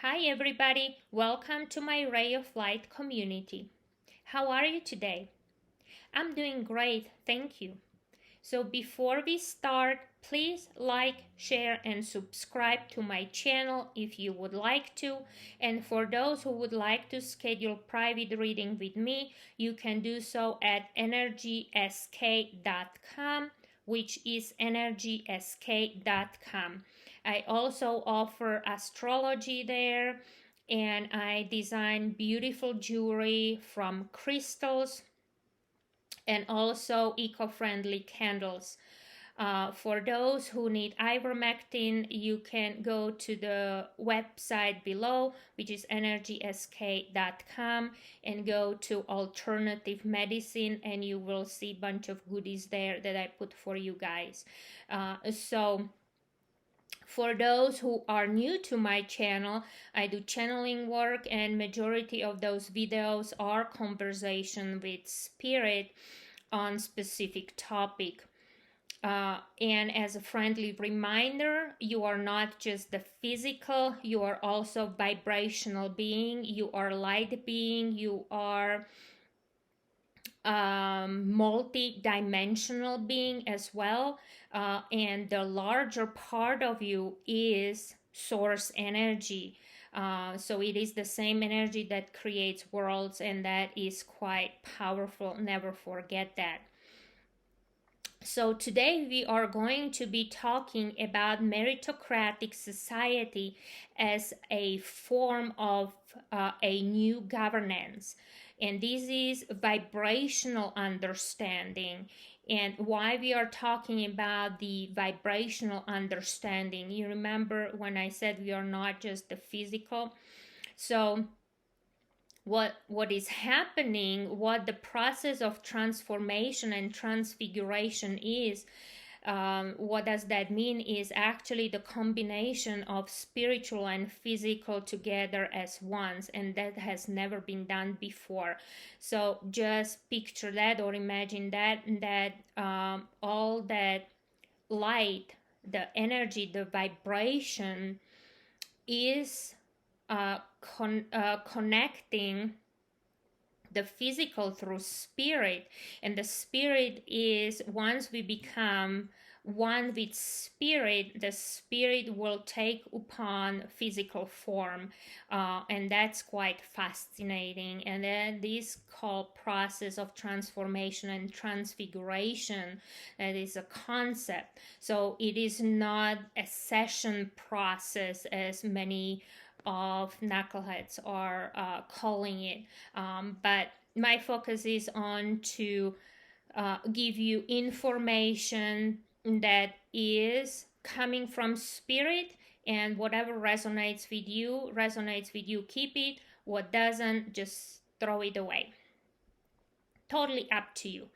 Hi everybody, welcome to my Ray of Light community. How are you today? I'm doing great, thank you. So before we start, please like, share and subscribe to my channel if you would like to. And for those who would like to schedule private reading with me, you can do so at energysk.com, which is energysk.com. I also offer astrology there, and I design beautiful jewelry from crystals and also eco-friendly candles. For those who need ivermectin, you can go to the website below, which is energysk.com, and go to alternative medicine, and you will see a bunch of goodies there that I put for you guys. For those who are new to my channel, I do channeling work, and majority of those videos are conversation with spirit on specific topic. And as a friendly reminder, you are not just the physical, you are also vibrational being, you are light being, you are multi-dimensional being as well, and the larger part of you is source energy. So it is the same energy that creates worlds, and that is quite powerful. Never forget that. So today we are going to be talking about meritocratic society as a form of a new governance. And this is vibrational understanding. And why we are talking about the vibrational understanding, you remember when I said we are not just the physical. So what is happening, what the process of transformation and transfiguration is, what does that mean, is actually the combination of spiritual and physical together as one, and that has never been done before. So just picture that, or imagine that all that light, the energy, the vibration is connecting the physical through spirit, and the spirit is, once we become one with spirit, the spirit will take upon physical form, and that's quite fascinating. And then this called process of transformation and transfiguration, that is a concept. So it is not a session process as many of knuckleheads are calling it, but my focus is on to give you information that is coming from spirit, and whatever resonates with you, keep it. What doesn't, just throw it away. Totally up to you.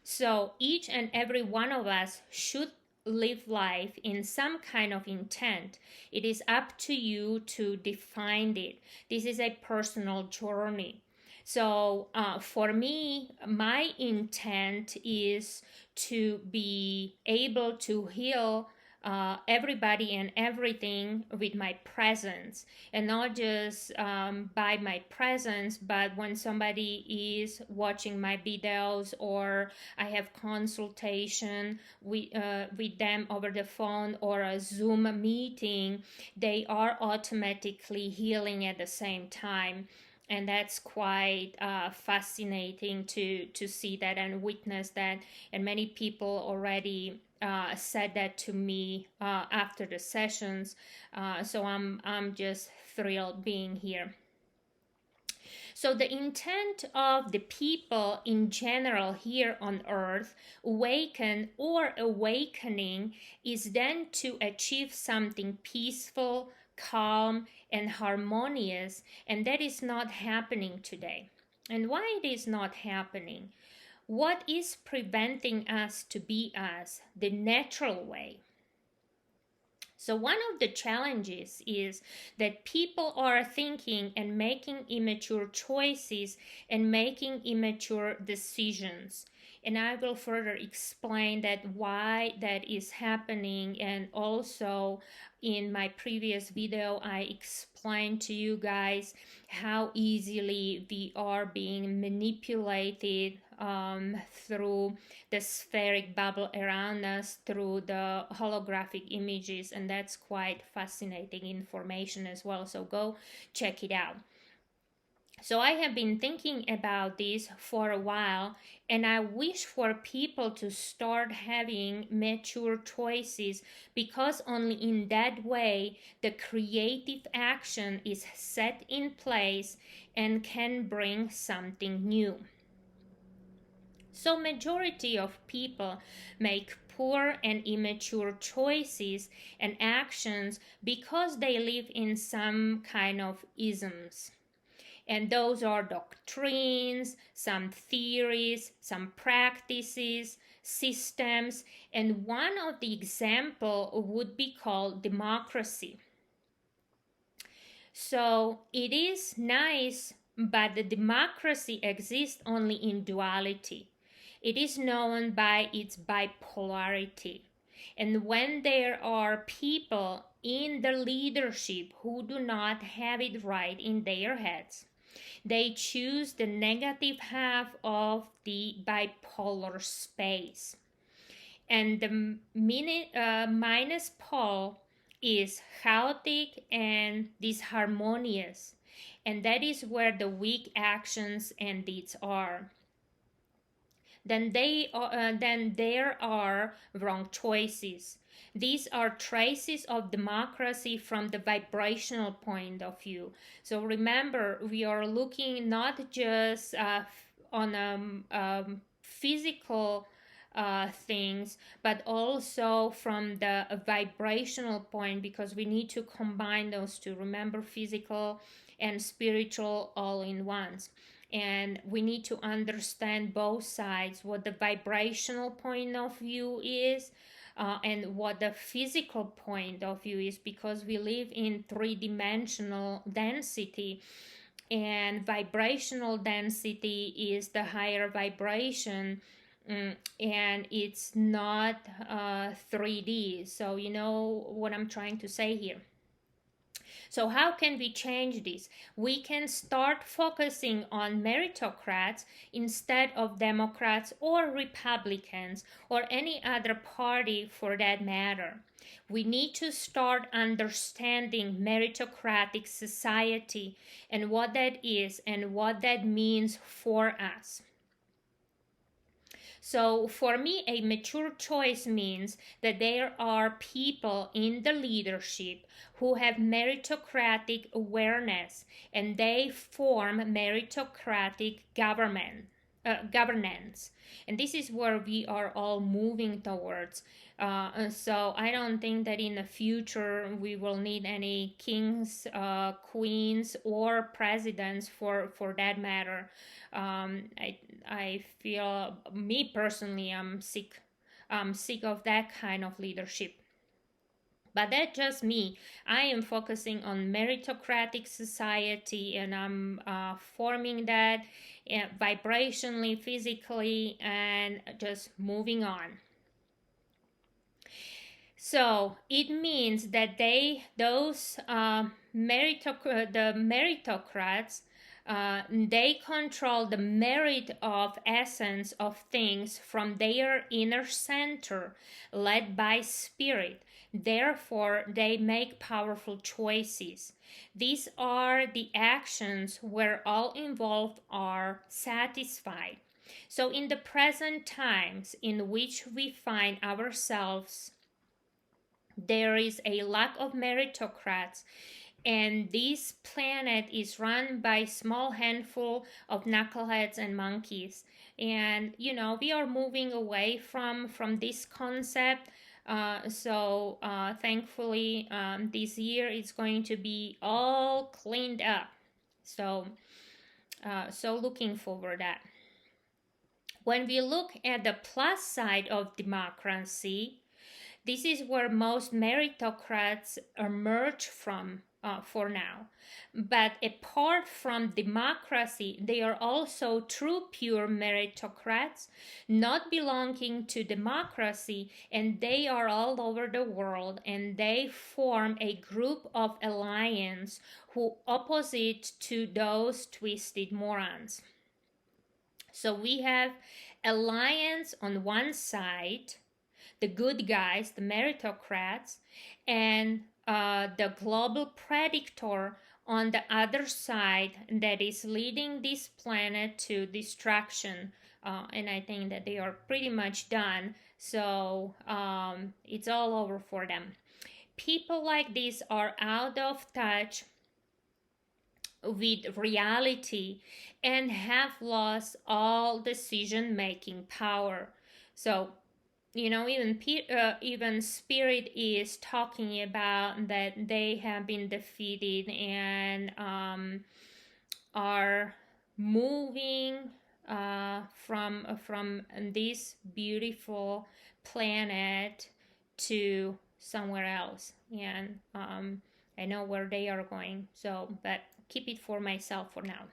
So each and every one of us should live life in some kind of intent. It is up to you to define it. This is a personal journey. So for me, my intent is to be able to heal everybody and everything with my presence, and not just by my presence, but when somebody is watching my videos, or I have consultation with them over the phone or a Zoom meeting, they are automatically healing at the same time. And that's quite fascinating to see that and witness that. And many people already said that to me after the sessions. So I'm just thrilled being here. So the intent of the people in general here on earth, awaken or awakening, is then to achieve something peaceful, calm, and harmonious, and that is not happening today. And why it is not happening? What is preventing us to be us the natural way? So one of the challenges is that people are thinking and making immature choices and making immature decisions. and I will further explain that why that is happening. And also in my previous video I explained to you guys how easily we are being manipulated through the spheric bubble around us through the holographic images, and that's quite fascinating information as well, so go check it out. So I have been thinking about this for a while, and I wish for people to start having mature choices, because only in that way the creative action is set in place and can bring something new. So majority of people make poor and immature choices and actions because they live in some kind of isms. And those are doctrines, some theories, some practices, systems, and one of the example would be called democracy. So it is nice, but the democracy exists only in duality. It is known by its bipolarity. And when there are people in the leadership who do not have it right in their heads, they choose the negative half of the bipolar space. And the minus pole is chaotic and disharmonious. And that is where the weak actions and deeds are. Then there are wrong choices. These are traces of democracy from the vibrational point of view. So remember, we are looking not just on physical things, but also from the vibrational point, because we need to combine those two. Remember, physical and spiritual all in once. And we need to understand both sides, what the vibrational point of view is and what the physical point of view is, because we live in three-dimensional density, and vibrational density is the higher vibration, and it's not 3D. So you know what I'm trying to say here. So how can we change this? We can start focusing on meritocrats instead of Democrats or Republicans or any other party for that matter. We need to start understanding meritocratic society and what that is and what that means for us. So for me, a mature choice means that there are people in the leadership who have meritocratic awareness, and they form meritocratic governance. And this is where we are all moving towards. So I don't think that in the future we will need any kings, queens, or presidents for that matter. I feel, me personally, I'm sick of that kind of leadership. But that's just me. I am focusing on meritocratic society, and I'm forming that vibrationally, physically, and just moving on. So it means that the meritocrats, they control the merit of essence of things from their inner center, led by spirit. Therefore, they make powerful choices. These are the actions where all involved are satisfied. So in the present times in which we find ourselves, there is a lack of meritocrats, and this planet is run by a small handful of knuckleheads and monkeys. And you know, we are moving away from this concept. So thankfully this year it's going to be all cleaned up. So looking forward to that. When we look at the plus side of democracy, this is where most meritocrats emerge from. for now. But apart from democracy, they are also true pure meritocrats, not belonging to democracy, and they are all over the world, and they form a group of alliance who opposite to those twisted morons. So we have alliance on one side, the good guys, the meritocrats, and the global predator on the other side that is leading this planet to destruction. And I think that they are pretty much done. So it's all over for them. People like this are out of touch with reality and have lost all decision making power. So even Spirit is talking about that they have been defeated and are moving from this beautiful planet to somewhere else, and I know where they are going. So, but keep it for myself for now.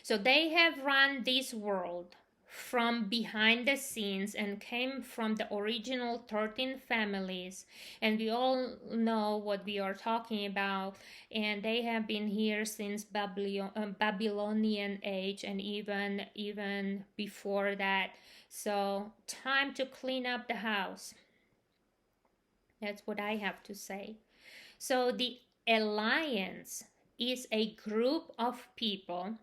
So they have run this world from behind the scenes and came from the original 13 families, and we all know what we are talking about, and they have been here since Babylonian age and even before that. So time to clean up the house. That's what I have to say. So the alliance is a group of people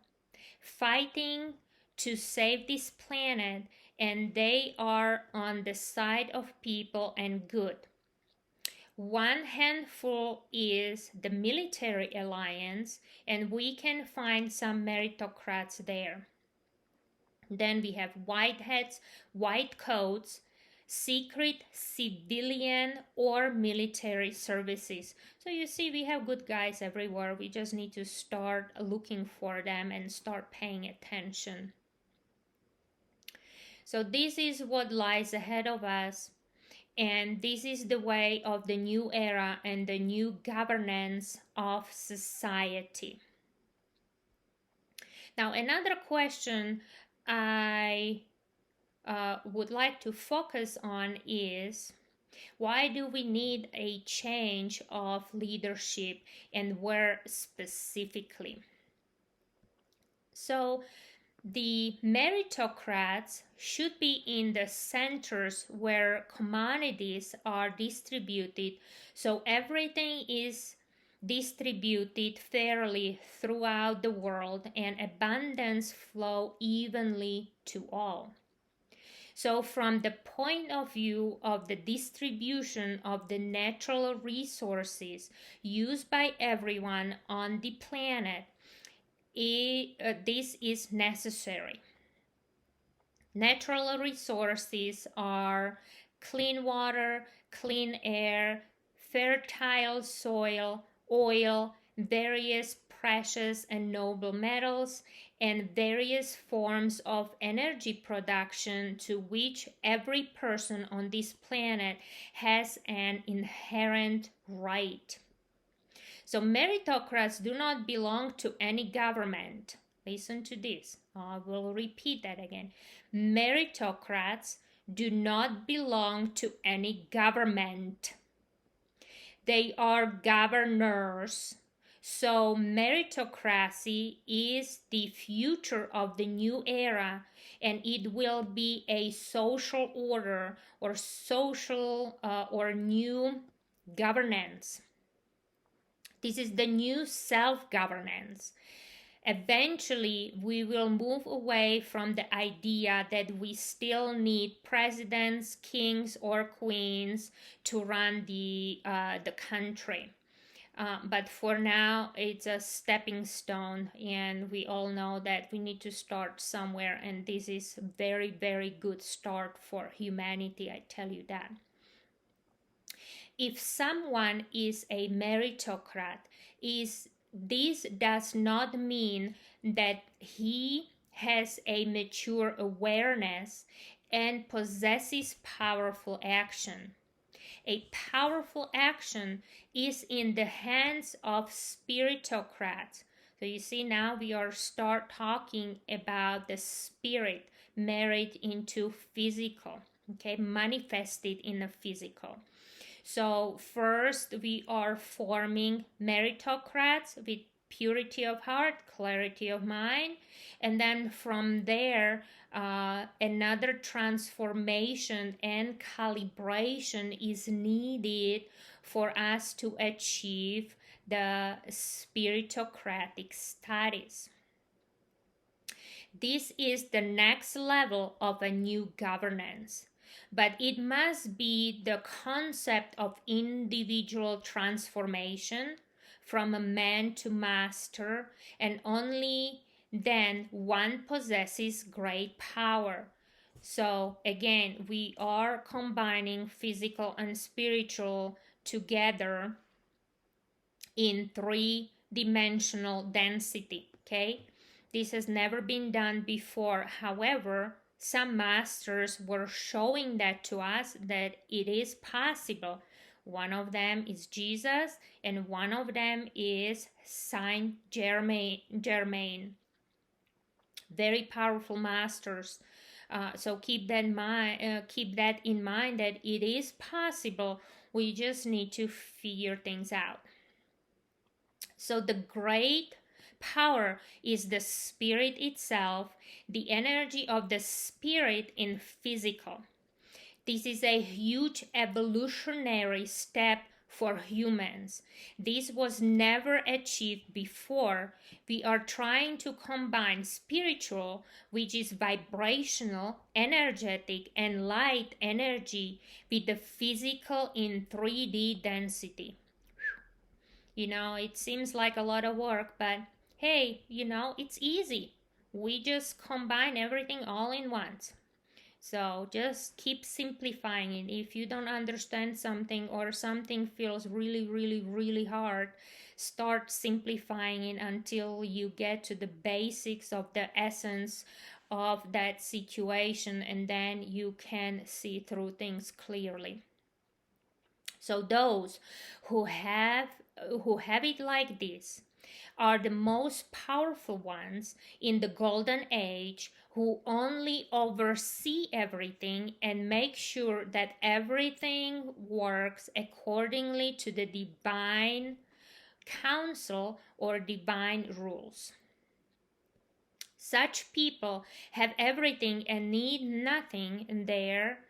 fighting to save this planet, and they are on the side of people and good. One handful is the military alliance, and we can find some meritocrats there. Then we have white hats, white coats, secret civilian or military services. So you see, we have good guys everywhere. We just need to start looking for them and start paying attention. So this is what lies ahead of us, and this is the way of the new era and the new governance of society. Now, another question I would like to focus on is, why do we need a change of leadership, and where specifically? So the meritocrats should be in the centers where commodities are distributed, so everything is distributed fairly throughout the world and abundance flow evenly to all. So from the point of view of the distribution of the natural resources used by everyone on the planet, this is necessary. Natural resources are clean water, clean air, fertile soil, oil, various precious and noble metals, and various forms of energy production to which every person on this planet has an inherent right. So meritocrats do not belong to any government. Listen to this. I will repeat that again. Meritocrats do not belong to any government. They are governors. So meritocracy is the future of the new era, and it will be a social order or social or new governance. This is the new self-governance. Eventually, we will move away from the idea that we still need presidents, kings, or queens to run the country. But for now, it's a stepping stone, and we all know that we need to start somewhere, and this is a very, very good start for humanity, I tell you that. If someone is a meritocrat, this does not mean that he has a mature awareness and possesses powerful action. a powerful action is in the hands of spiritocrats. So you see, now we are start talking about the spirit married into physical, okay, manifested in the physical. So first we are forming meritocrats with purity of heart, clarity of mind, and then from there another transformation and calibration is needed for us to achieve the spiritocratic status. This is the next level of a new governance, but it must be the concept of individual transformation from a man to master, and only then one possesses great power. So again, we are combining physical and spiritual together in three-dimensional density, okay? This has never been done before. However, some masters were showing that to us, that it is possible. One of them is Jesus, and one of them is Saint Germain. Very powerful masters. So keep that in mind that it is possible. We just need to figure things out. So the great power is the spirit itself, the energy of the spirit in physical. This is a huge evolutionary step for humans. This was never achieved before. We are trying to combine spiritual, which is vibrational, energetic, and light energy, with the physical in 3D density. You know, it seems like a lot of work, but hey, you know, it's easy. We just combine everything all in once. So just keep simplifying it. If you don't understand something, or something feels really, really, really hard, start simplifying it until you get to the basics of the essence of that situation, and then you can see through things clearly. So those who have it like this are the most powerful ones in the golden age, who only oversee everything and make sure that everything works accordingly to the divine counsel or divine rules. Such people have everything and need nothing there.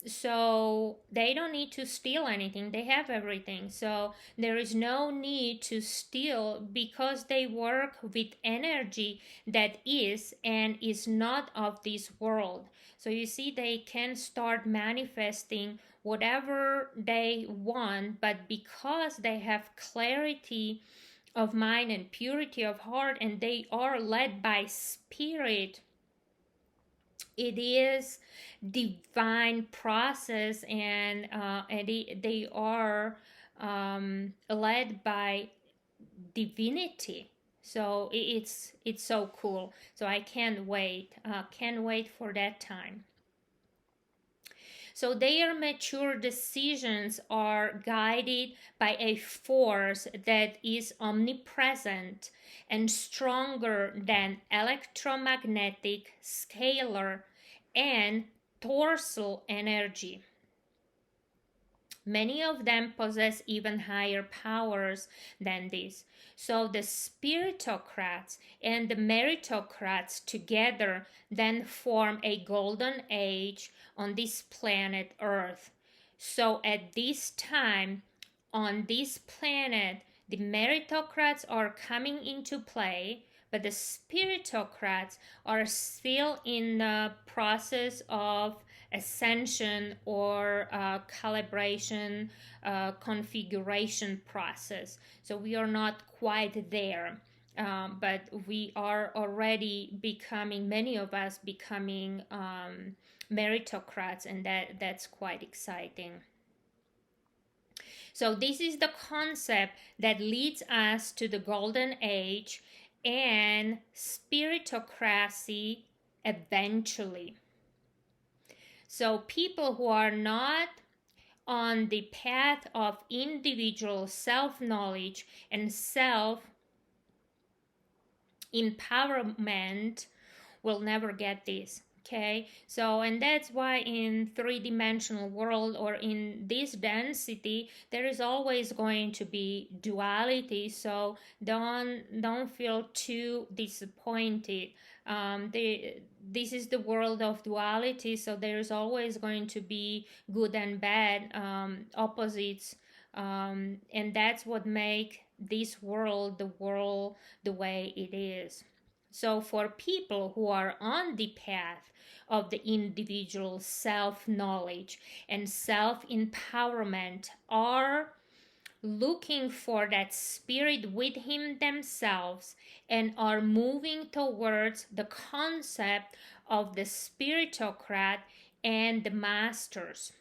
So they don't need to steal anything. They have everything. So there is no need to steal, because they work with energy that is and is not of this world. So you see, they can start manifesting whatever they want, but because they have clarity of mind and purity of heart, and they are led by spirit, it is divine process, and they are led by divinity. So it's so cool. So I can't wait for that time. So their mature decisions are guided by a force that is omnipresent and stronger than electromagnetic, scalar, and torsal energy. Many of them possess even higher powers than this. So the spiritocrats and the meritocrats together then form a golden age on this planet Earth. So at this time, on this planet, the meritocrats are coming into play, but the spiritocrats are still in the process of ascension or calibration, configuration process. So we are not quite there, but we are already becoming, many of us becoming meritocrats, and that's quite exciting. So this is the concept that leads us to the golden age and spiritocracy eventually. So people who are not on the path of individual self-knowledge and self-empowerment will never get this. Okay, so and that's why in three-dimensional world or in this density there is always going to be duality. So don't feel too disappointed. This is the world of duality, so there is always going to be good and bad, opposites, and that's what make this world the way it is. So, for people who are on the path of the individual self knowledge and self empowerment, are looking for that spirit within themselves and are moving towards the concept of the spiritocrat and the masters.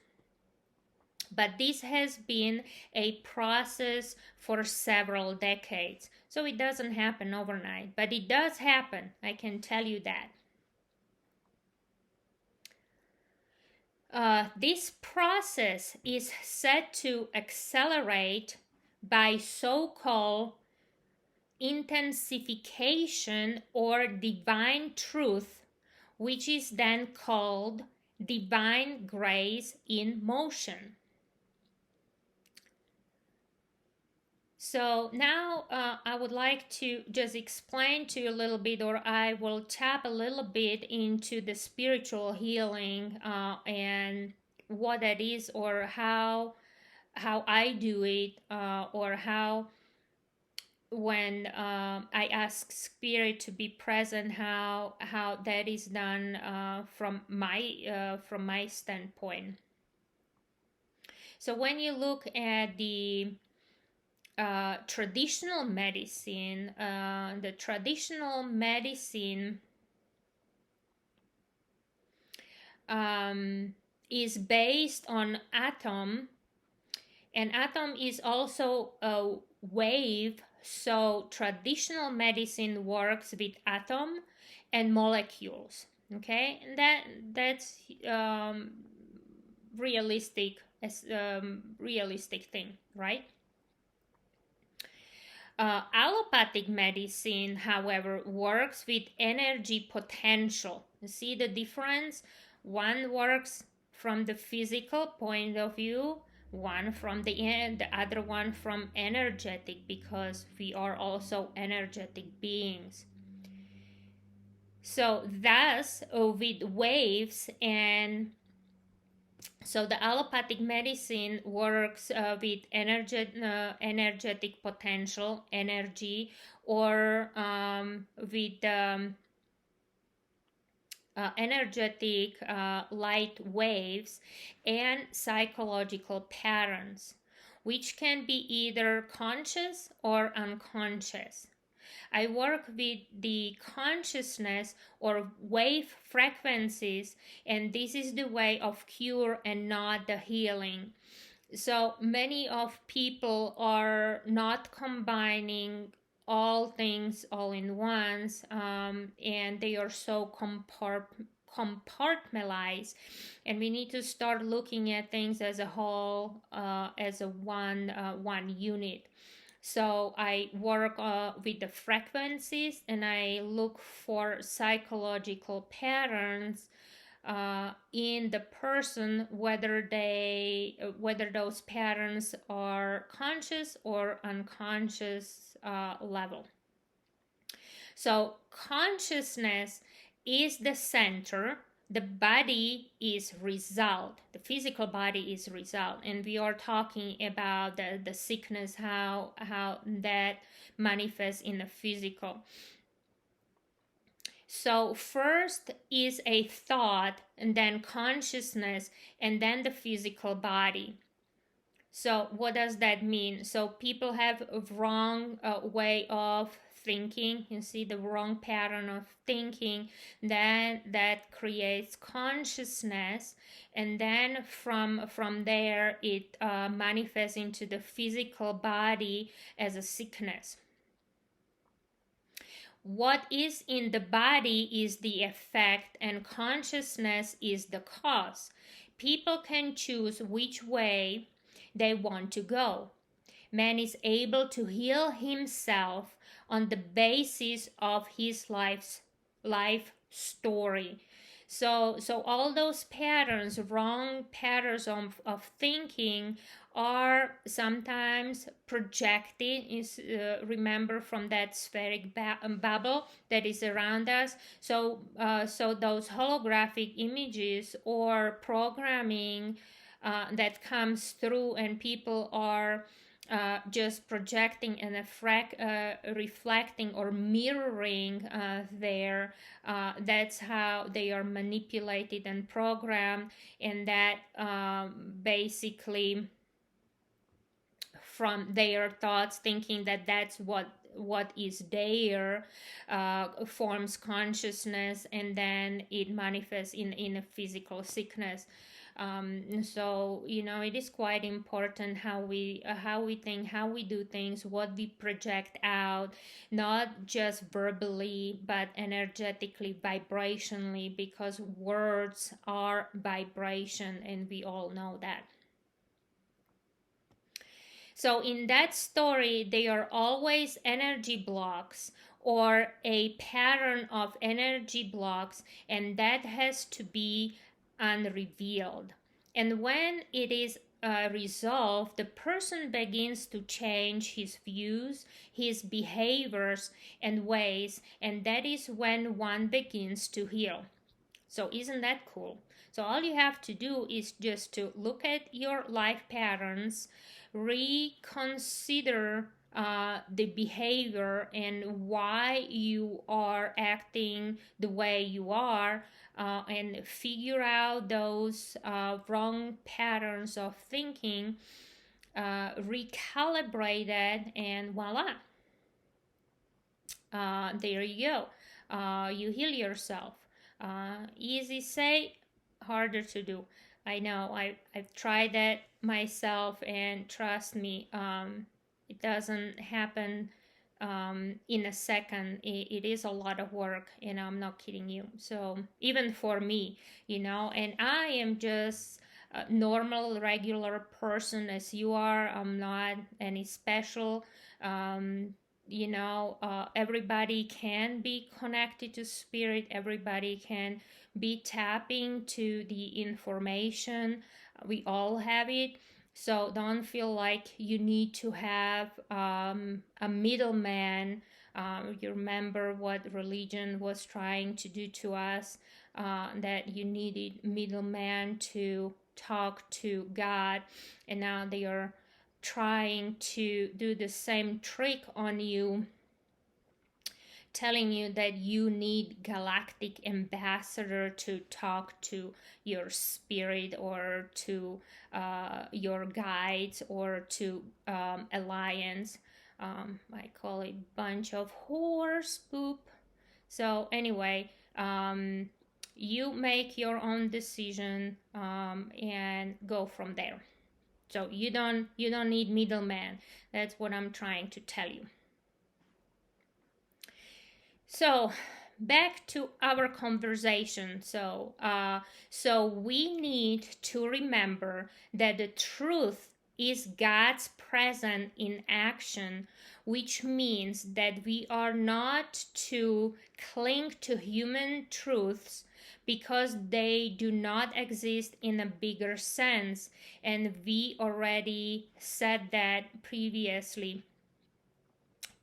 But this has been a process for several decades. So it doesn't happen overnight, but it does happen. I can tell you that. This process is set to accelerate by so-called intensification or divine truth, which is then called divine grace in motion. So now I would like to just explain to you a little bit, or I will tap a little bit into the spiritual healing and what that is, or how I do it, or how when I ask spirit to be present, how that is done from my standpoint. So when you look at the traditional medicine, the traditional medicine is based on atom, and atom is also a wave. So traditional medicine works with atom and molecules. Okay, and that's realistic thing, right? Allopathic medicine, however, works with energy potential. You see the difference? One works from the physical point of view, one from the other one from energetic, because we are also energetic beings. So thus, with waves, and so the allopathic medicine works with energetic potential, energy, or with energetic light waves and psychological patterns, which can be either conscious or unconscious. I work with the consciousness or wave frequencies, and this is the way of cure and not the healing. So many of people are not combining all things all in once, and they are so compartmentalized, and we need to start looking at things as a whole, as a one unit. So I work with the frequencies, and I look for psychological patterns in the person, whether those patterns are conscious or unconscious level. So consciousness is the center, the body is result, the physical body is result, and we are talking about the sickness, how that manifests in the physical. So first is a thought, and then consciousness, and then the physical body. So what does that mean? So people have a wrong way of thinking. You see the wrong pattern of thinking, then that creates consciousness, and then from there it manifests into the physical body as a sickness. What is in the body is the effect, and consciousness is the cause. people can choose which way they want to go. Man is able to heal himself on the basis of his life story. So all those patterns, wrong patterns of thinking, are sometimes projected. Remember, from that spheric bubble that is around us. So those holographic images or programming that comes through, and people are just projecting and reflecting or mirroring that's how they are manipulated and programmed, and that basically from their thoughts, thinking that that's what is there, forms consciousness, and then it manifests in a physical sickness. So it is quite important how we think, how we do things, what we project out, not just verbally but energetically, vibrationally, because words are vibration, and we all know that. So in that story, there are always energy blocks or a pattern of energy blocks, and that has to be unrevealed. And when it is resolved, the person begins to change his views, his behaviors and ways, and that is when one begins to heal. So isn't that cool? So all you have to do is just to look at your life patterns, reconsider the behavior and why you are acting the way you are, and figure out those wrong patterns of thinking, recalibrate it, and voila, there you go. You heal yourself. Easy say, harder to do. I know. I've tried that myself, and trust me, it doesn't happen in a second. It is a lot of work, and I'm not kidding you. So even for me, and I am just a normal, regular person as you are. I'm not any special. Everybody can be connected to spirit. Everybody can be tapping to the information. We all have it. So don't feel like you need to have a middleman. You remember what religion was trying to do to us, that you needed middleman to talk to God, and now they are trying to do the same trick on you, telling you that you need galactic ambassador to talk to your spirit, or to your guides, or to alliance. I call it bunch of horse poop. So anyway, you make your own decision, and go from there. So you don't need middleman. That's what I'm trying to tell you. So back to our conversation. So we need to remember that the truth is God's presence in action, which means that we are not to cling to human truths because they do not exist in a bigger sense. And we already said that previously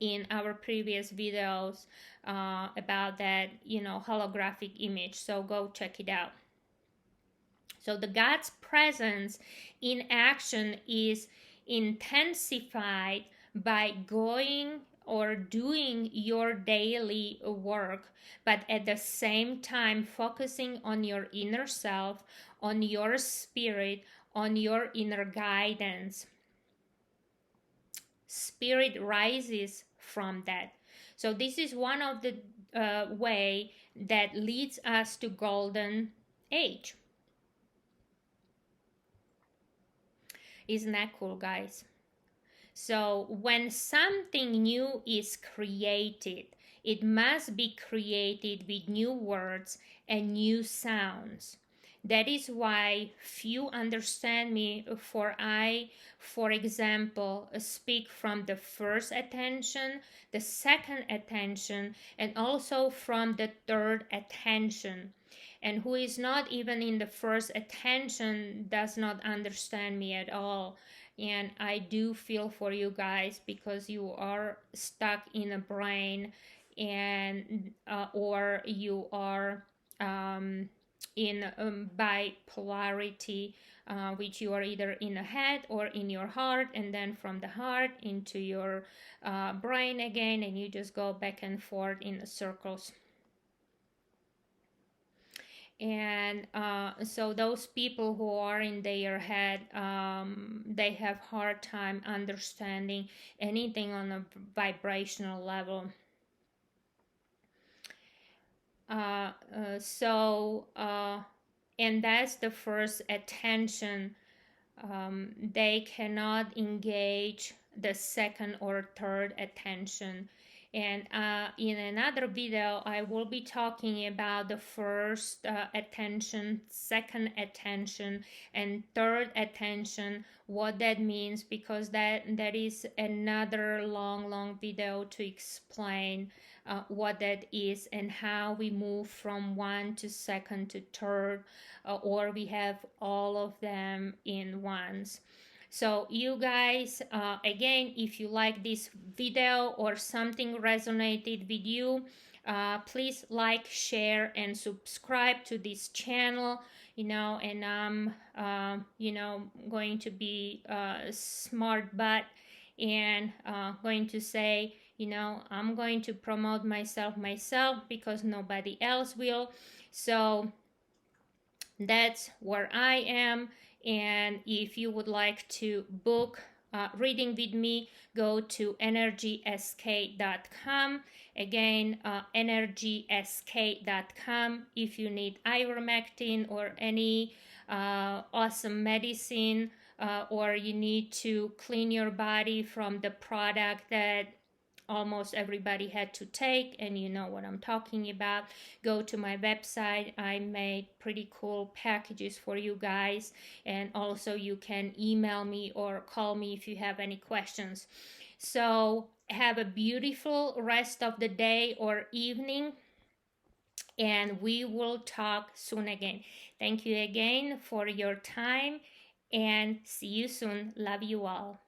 in our previous videos about that, holographic image. So go check it out. So the God's presence in action is intensified by going or doing your daily work, but at the same time focusing on your inner self, on your spirit, on your inner guidance. Spirit rises from that. So this is one of the way that leads us to golden age. Isn't that cool, guys? So when something new is created, it must be created with new words and new sounds. That is why few understand me, for I, for example, speak from the first attention, the second attention, and also from the third attention. And who is not even in the first attention does not understand me at all. And I do feel for you guys, because you are stuck in a brain, and or you are in bipolarity, which you are either in the head or in your heart, and then from the heart into your brain again, and you just go back and forth in circles. And so those people who are in their head, they have hard time understanding anything on a vibrational level. And that's the first attention. They cannot engage the second or third attention. And in another video, I will be talking about the first attention, second attention, and third attention, what that means, because that is another long video to explain what that is, and how we move from one to second to third, or we have all of them in once. So you guys, again, if you like this video or something resonated with you, please like, share, and subscribe to this channel. And I'm going to be smart butt, and going to say, I'm going to promote myself because nobody else will. So that's where I am. And if you would like to book reading with me, go to energysk.com. Again, energysk.com. If you need ivermectin or any awesome medicine, or you need to clean your body from the product that almost everybody had to take, and you know what I'm talking about, go to my website. I made pretty cool packages for you guys, and also you can email me or call me if you have any questions. So have a beautiful rest of the day or evening, and we will talk soon again. Thank you again for your time, and see you soon. Love you all.